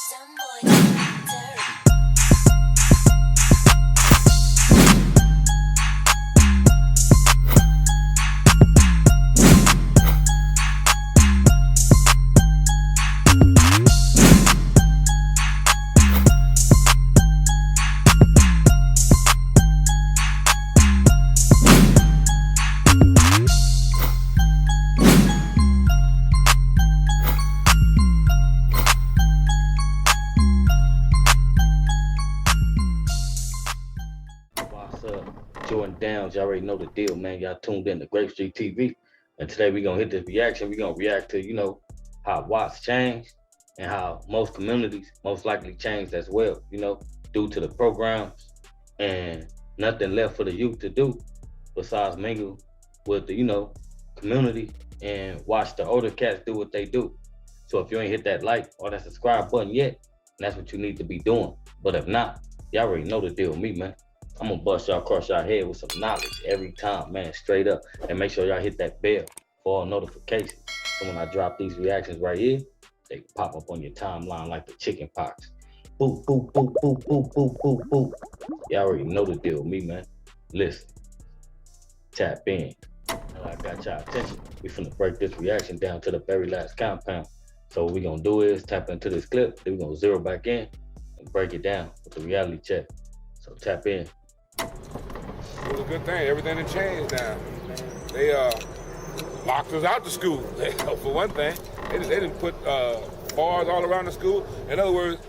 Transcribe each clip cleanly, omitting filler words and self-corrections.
What's up? Jordan Downs, y'all already know the deal, man. Y'all tuned in to Grape Street TV. And today we're gonna hit this reaction. We're gonna react to, how Watts changed and how most communities most likely changed as well, due to the programs and nothing left for the youth to do besides mingle with the, community and watch the older cats do what they do. So if you ain't hit that like or that subscribe button yet, that's what you need to be doing. But if not, y'all already know the deal with me, man. I'm gonna bust y'all across y'all head with some knowledge every time, man, straight up. And make sure y'all hit that bell for all notifications. So when I drop these reactions right here, they pop up on your timeline like the chicken pox. Boop, boop, boop, boop, boop, boop, boop, boop. Y'all already know the deal with me, man. Listen, tap in. Now I got y'all attention. We finna break this reaction down to the very last compound. So what we gonna do is tap into this clip, then we gonna zero back in and break it down with the reality check. So tap in. It was a good thing. Everything had changed now. They locked us out the school, for one thing. They didn't put bars all around the school. In other words,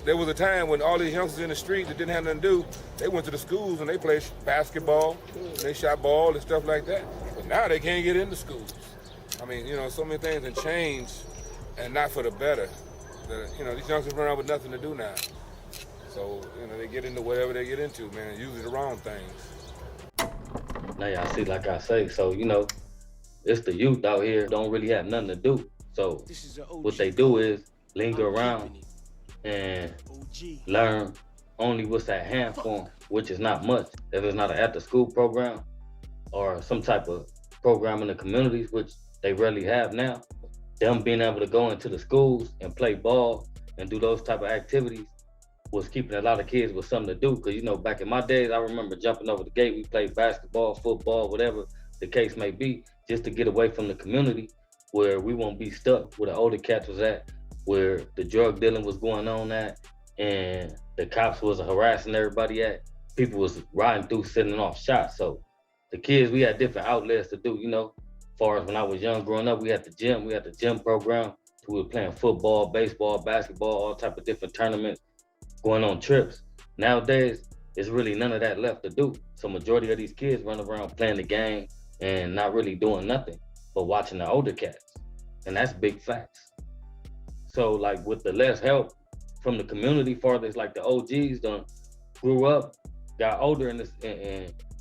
there was a time when all these youngsters in the street that didn't have nothing to do, they went to the schools and they played basketball, they shot ball and stuff like that. But now they can't get into schools. I mean, so many things have changed and not for the better. These youngsters run around with nothing to do now. So, they get into whatever they get into, man, usually the wrong things. Now y'all see, like I say, so, it's the youth out here don't really have nothing to do. So what they do is linger around and learn only what's at hand for them, which is not much. If it's not an after-school program or some type of program in the communities, which they rarely have now, them being able to go into the schools and play ball and do those type of activities was keeping a lot of kids with something to do. Because, back in my days, I remember jumping over the gate. We played basketball, football, whatever the case may be, just to get away from the community where we won't be stuck where the older cats was at, where the drug dealing was going on at, and the cops was harassing everybody at. People was riding through, sending off shots. So the kids, we had different outlets to do, as far as when I was young growing up, we had the gym program. We were playing football, baseball, basketball, all type of different tournaments, going on trips. Nowadays, there's really none of that left to do. So majority of these kids run around playing the game and not really doing nothing but watching the older cats. And that's big facts. So like with the less help from the community, farthest like the OGs done grew up, got older, and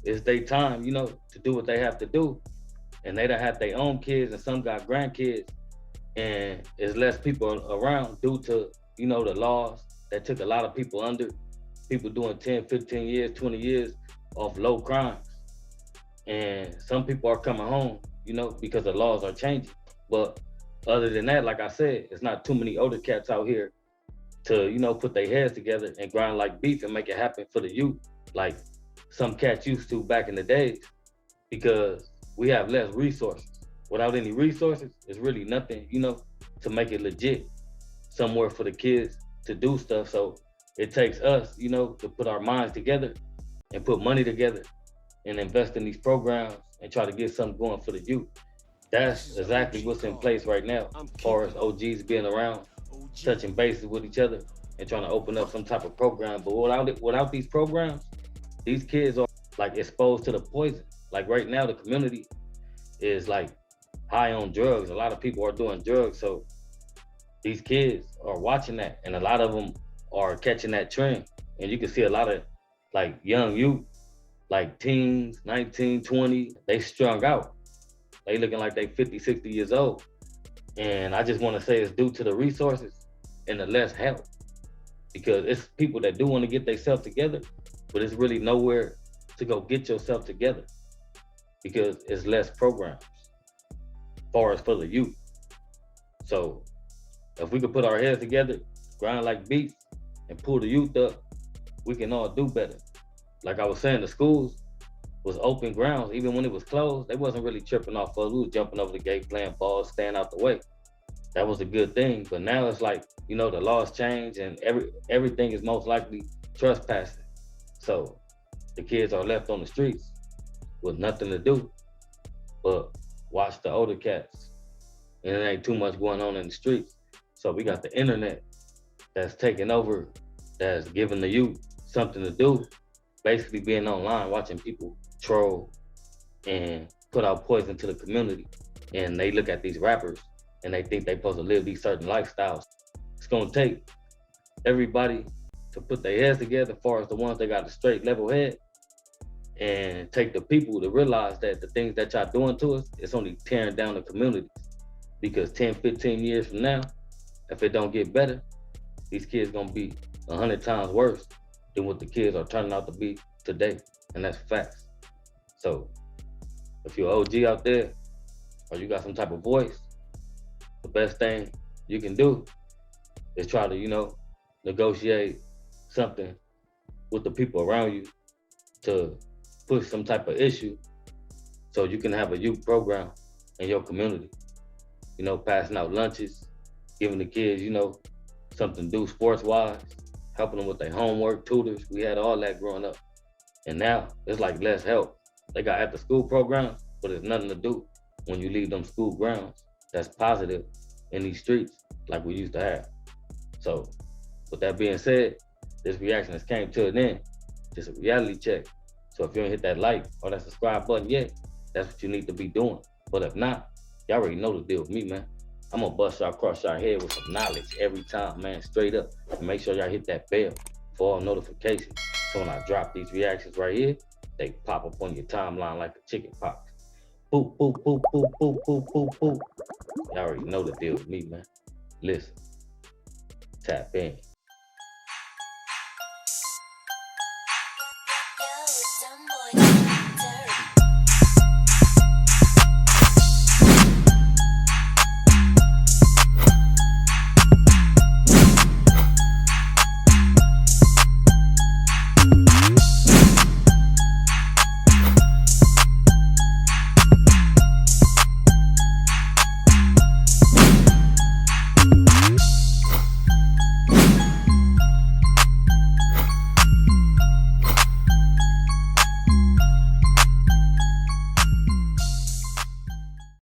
it's their time, to do what they have to do. And they done have their own kids and some got grandkids, and there's less people around due to, the laws that took a lot of people under, people doing 10, 15 years, 20 years off low crimes. And some people are coming home, because the laws are changing. But other than that, like I said, it's not too many older cats out here to, put their heads together and grind like beef and make it happen for the youth, like some cats used to back in the days, because we have less resources. Without any resources, it's really nothing, to make it legit somewhere for the kids to do stuff. So it takes us, to put our minds together and put money together and invest in these programs and try to get something going for the youth. That's exactly what's in place right now, as far as OGs being around, touching bases with each other and trying to open up some type of program. But without these programs, these kids are like exposed to the poison. Like right now, the community is like high on drugs. A lot of people are doing drugs. So these kids are watching that, and a lot of them are catching that trend. And you can see a lot of like young youth, like teens, 19, 20, they strung out. They looking like they 50, 60 years old. And I just want to say it's due to the resources and the less help, because it's people that do want to get themselves together, but it's really nowhere to go get yourself together because it's less programs as far as for the youth. So if we could put our heads together, grind like beats, and pull the youth up, we can all do better. Like I was saying, the schools was open grounds. Even when it was closed, they wasn't really tripping off us. We was jumping over the gate, playing ball, staying out the way. That was a good thing. But now it's like, you know, the laws change and everything is most likely trespassing. So the kids are left on the streets with nothing to do but watch the older cats. And it ain't too much going on in the streets. So we got the internet that's taking over, that's giving the youth something to do. Basically being online, watching people troll and put out poison to the community. And they look at these rappers and they think they supposed to live these certain lifestyles. It's gonna take everybody to put their heads together as far as the ones that got a straight level head, and take the people to realize that the things that y'all doing to us, it's only tearing down the communities. Because 10, 15 years from now, if it don't get better, these kids gonna be 100 times worse than what the kids are turning out to be today. And that's facts. So if you're an OG out there, or you got some type of voice, the best thing you can do is try to, you know, negotiate something with the people around you to push some type of issue so you can have a youth program in your community. You know, passing out lunches, giving the kids, you know, something to do sports-wise, helping them with their homework, tutors. We had all that growing up. And now it's like less help. They got after-school programs, but there's nothing to do when you leave them school grounds that's positive in these streets like we used to have. So with that being said, this reaction has came to an end. Just a reality check. So if you don't hit that like or that subscribe button yet, that's what you need to be doing. But if not, y'all already know the deal with me, man. I'm gonna bust y'all across y'all head with some knowledge every time, man, straight up. And make sure y'all hit that bell for all notifications. So when I drop these reactions right here, they pop up on your timeline like a chicken pox. Boop, boop, boop, boop, boop, boop, boop, boop. Y'all already know the deal with me, man. Listen, tap in.